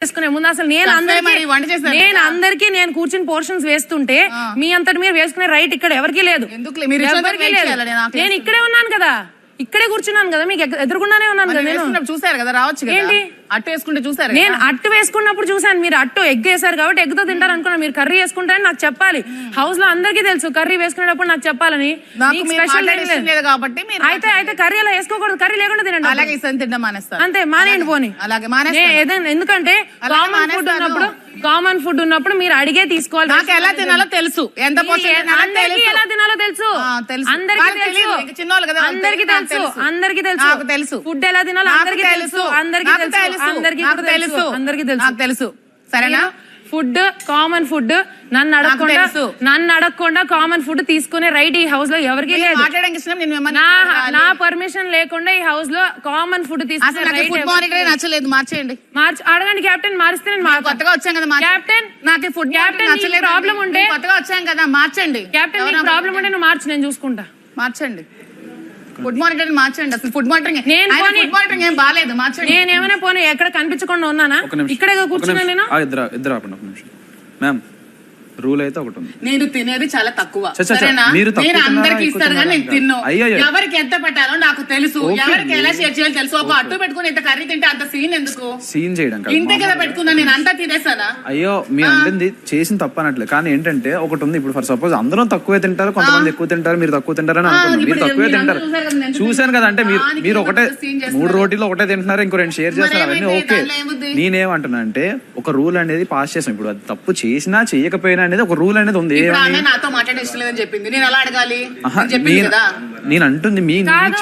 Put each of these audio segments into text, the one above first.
చేసుకునే ముందు అసలు నేను అందరికి నేను కూర్చుని పోర్షన్స్ వేస్తుంటే మీ అంతటి మీరు వేసుకునే రైట్ ఇక్కడ ఎవరికి లేదు. నేను ఇక్కడే ఉన్నాను కదా, ఇక్కడే కూర్చున్నాను కదా, మీకు ఎదురుకుండానే ఉన్నాను కదా. నేను చూసారు కదా, రావచ్చు ఏంటి అట్టు వేసుకుంటే చూసారు. నేను అట్టు వేసుకున్నప్పుడు చూసాను, మీరు అట్టు ఎగ్ వేసారు కాబట్టి ఎగ్ తో తింటారు అనుకున్నా. మీరు కర్రీ వేసుకుంటారని నాకు చెప్పాలి. హౌస్ లో అందరికీ తెలుసు కర్రీ వేసుకునేటప్పుడు నాకు చెప్పాలని. అయితే అయితే కర్రీ అలా వేసుకోకూడదు, కర్రీ లేకుండా తినండి. అలాగే తింటాం మానేస్తాను, అంతే మానేయండి పోనీ. అలాగే మానేస్తాను. ఎందుకంటే కామన్ ఫుడ్ ఉన్నప్పుడు మీరు అడిగే తీసుకోవాలి. నాకు ఎలా తినాలో తెలుసు, ఎంత అందరికి ఎలా తినాలో తెలుసు, అందరికి తెలుసు ఫుడ్ ఎలా తినాలో అందరికి తెలుసు, అందరికి తెలుసు. సరేనా? ఫుడ్ కామన్ ఫుడ్ నన్ను అడగకుండా కామన్ ఫుడ్ తీసుకునే రైట్ ఈ హౌస్ లో ఎవరికి లేదు. నా పర్మిషన్ లేకుండా ఈ హౌస్ లో కామన్ ఫుడ్ తీసుకునే నచ్చలేదు, మార్చేయండి. అడగండి కెప్టెన్, మారిస్తే కొత్తగా వచ్చాం కదా కెప్టెన్. నాకు ఫుడ్ కెప్టెన్ ప్రాబ్లం ఉంటే కొత్తగా వచ్చాం కదా, మార్చండి. కెప్టెన్ ప్రాబ్లం ఉంటే నువ్వు మార్చు, నేను చూసుకుంటా. మార్చండి, ఫుడ్ మానిటరింగ్ మార్చండి. అసలు ఫుడ్ మానిటరింగ్ ఏం బాలేదు, మార్చండి. నేనేమైనా పోనీ ఎక్కడ కనిపించకుండా ఉన్నానా? ఇక్కడే కూర్చున్నా నేను. ఇద్దరు ఆపండి ఒక నిమిషం. మ్యామ్, రూల్ అయితే ఒకటి ఉంది, నేను తినేది చాలా తక్కువ. మీరు అందరికి ఇస్తారు కానీ నేను తిన్ను. ఎవరికి ఎంత పెట్టాలో నాకు తెలుసు, ఎవరికి ఎలా షేర్ చేయాలో తెలుసు. ఒక అట్టు పెట్టుకుని ఇంత కర్రీ తింటే అంత సీన్ ఎందుకు? సీన్ చేయడం ఇంతే కదా పెట్టుకున్నా, నేను అంతా తినేసానా? అయ్యో, మీరు అంటుంది చేసిన తప్ప అనట్లేదు. కానీ ఏంటంటే ఒకటి ఉంది, ఇప్పుడు ఫర్ సపోజ్ అందరూ తక్కువే తింటారు, కొంతమంది ఎక్కువ తింటారు, మీరు తక్కువ తింటారని అనుకున్నారు. మీరు తక్కువే తింటారు, చూసాను కదా. అంటే మీరు ఒకటే 3 రోటీలు ఒకటే తింటున్నారు, ఇంకో 2 షేర్ చేస్తారు, అవన్నీ ఓకే. నేనేమంటున్నా అంటే ఒక రూల్ అనేది పాస్ చేసాం. ఇప్పుడు అది తప్పు చేసినా చేయకపోయినా అనేది ఒక రూల్ అనేది ఉంది. నాతో మాట్లాడే ఇష్టం లేదని చెప్పింది, నేను ఎలా అడగాలి? నేను అంటుంది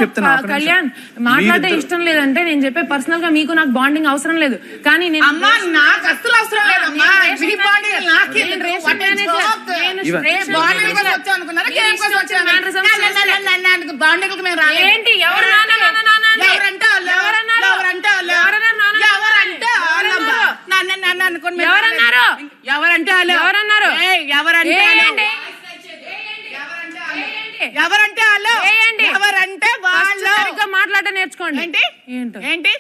చెప్తున్నా. కళ్యాణ్, మాట్లాడే ఇష్టం లేదంటే నేను చెప్పే పర్సనల్ గా మీకు నాకు బాండింగ్ అవసరం లేదు. కానీ నేను ఎవరంటే వాళ్ళు మాట్లాడ నేర్చుకోండి. ఏంటి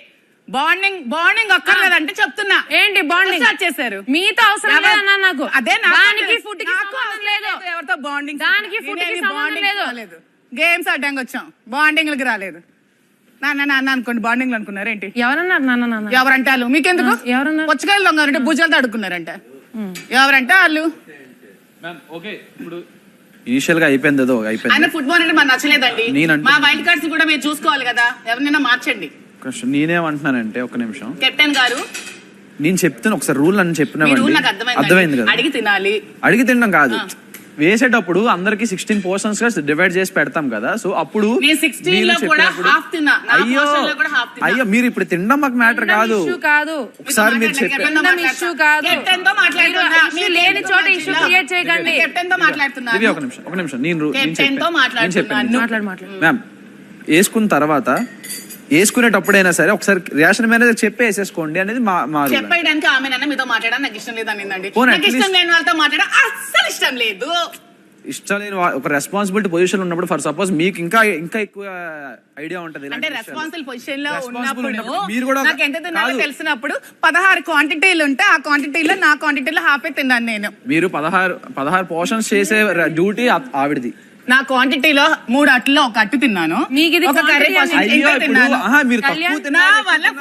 బాండింగ్ అక్కర్లేదంటే చెప్తున్నా. ఏంటి బాండింగ్ చేశారు? మీతో అవసరం లేదన్నా నాకు. అదే దానికి ఫుడ్ కి సంబంధం లేదు, ఎవరితో బాండింగ్, దానికి ఫుడ్ కి సంబంధం లేదు. గేమ్స్ ఆడడానికి వచ్చాం, బాండింగ్ లకి రాలేదు. నాన్న అనుకోండి, బాండింగ్ లో అనుకున్నారేంటి? ఎవరన్నారు నాన్న? ఎవరంటే వాళ్ళు మీకెందుకు? ఎవరన్నారు? పుచ్చకాయలు దొంగలంటే భుజాలతో అడుక్కున్నారంట. ఎవరంటే వాళ్ళు. ఇనిషియల్ గా అయిపోయింది, ఆయన ఫుట్బాల్ అంటే మనకు నచ్చలేదండి. మా వైల్డ్ కార్డ్స్ కూడా మీరు చూసుకోవాలి కదా, ఎవరినైనా మార్చండి. నేనేమంటున్నానంటే ఒక నిమిషం, కెప్టెన్ గారు నేను చెప్తాను ఒకసారి రూల్ అని చెప్పిన అర్థమైంది కదా. అడిగి తినాలి, అడిగి తినడం కాదు. వేసేటప్పుడు అందరికి 16 పోర్షన్స్ గా డివైడ్ చేసి పెడతాం కదా. సో అప్పుడు అయ్యో, మీరు ఇప్పుడు తినడం మాకు మ్యాటర్ కాదు. ఒకసారి మీరు ఒక నిమిషం మ్యామ్, వేసుకున్న తర్వాత వేసుకునేటప్పుడైనా సరే ఒకసారి రేషన్ మేనేజర్ చెప్పి వేసేసుకోండి అనేది మా చెప్పడానికి. ఆమె మీతో మాట్లాడడం నాకు ఇష్టం లేదనిందండి. ఇష్టం లేని వాళ్ళతో మాట్లాడడం అస్సలు ఇష్టం లేదు. ఇష్టం లేని ఒక రెస్పాన్సిబిలిటీ పొజిషన్ ఉన్నప్పుడు, ఫర్ సపోజ్ మీకు ఇంకా ఎక్కువ ఐడియా ఉంటది. అంటే రెస్పాన్సిబుల్ పొజిషన్ లో ఉన్నప్పుడు మీరు కూడా నాకు ఎంత తిన్నారో తెలిసినప్పుడు 16 క్వాంటిటీలు ఉంటే ఆ క్వాంటిటీలో నా క్వాంటిటీలో హాఫ్ తిన్నాను నేను. మీరు 16 పోర్షన్స్ చేసే డ్యూటీ ఆవిడది. నా క్వాంటిటీలో 3 అట్లు ఒక అట్టు తిన్నాను, ఒక కర్రీ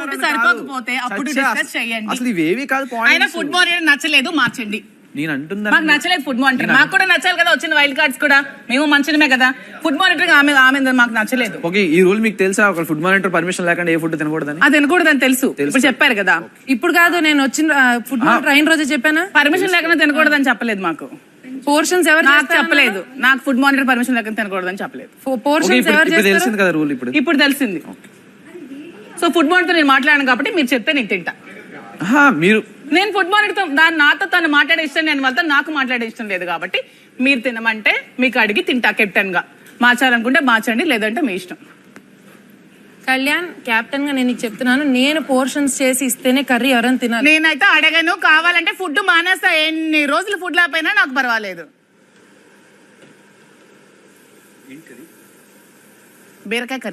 ఫుడ్ సరిపోకపోతే అప్పుడు డిస్కస్ చేయండి. అసలు ఇవేవి కాదు. ఆయన ఫుడ్ మానిటర్ నచ్చలేదు, మార్చండి. నేను అంటున్నా మాకు నచ్చలేదు ఫుడ్ మానిటర్. మాకు కూడా నచ్చాలి కదా, వచ్చిన వైల్డ్ కార్డ్స్ కూడా మేము మంచిమే కదా. ఫుడ్ మానిటర్ ఆమె మాకు నచ్చలేదు. ఓకే, ఈ రూల్ మీకు తెలుసా? ఒక ఫుడ్ మానిటర్ పర్మిషన్ లేకుండా ఏ ఫుడ్ తినకూడదని? అది తినకూడదని తెలుసు, ఇప్పుడు చెప్పారు కదా. ఇప్పుడు కాదు, నేను వచ్చిన ఫుడ్ మానిటర్ అయిన రోజే చెప్పానా పర్మిషన్ లేకుండా తినకూడదని చెప్పలేదు. మాకు పోర్షన్స్ ఎవరు నాకు చెప్పలేదు, నాకు ఫుడ్ మానిటర్ పర్మిషన్ లేకుండా తినకూడదని చెప్పలేదు. పోర్షన్స్ ఎవరు తెలిసింది కదా రూల్, ఇప్పుడు తెలిసింది. సో ఫుడ్ మానిటర్ నేను మాట్లాడాను కాబట్టి మీరు చెప్తే నేను తింటా. నేను ఫుడ్ మానిటర్ నాతో తను మాట్లాడే ఇష్టం లేని వాళ్ళతో నాకు మాట్లాడే ఇష్టం లేదు కాబట్టి మీరు తినమంటే మీకు అడిగి తింటా. కెప్టెన్ గా మార్చాలనుకుంటే మార్చండి, లేదంటే మీ ఇష్టం. కళ్యాణ్, కెప్టెన్ గా నేను చెప్తున్నాను, నేను పోర్షన్స్ చేసి ఇస్తేనే కర్రీ ఎవరైనా తినాలి. నేనైతే అడగను, కావాలంటే ఫుడ్ మానేస్తా. ఎన్ని రోజులు ఫుడ్ లేకపోయినా నాకు పర్వాలేదు. బీరకాయ కర్రీ.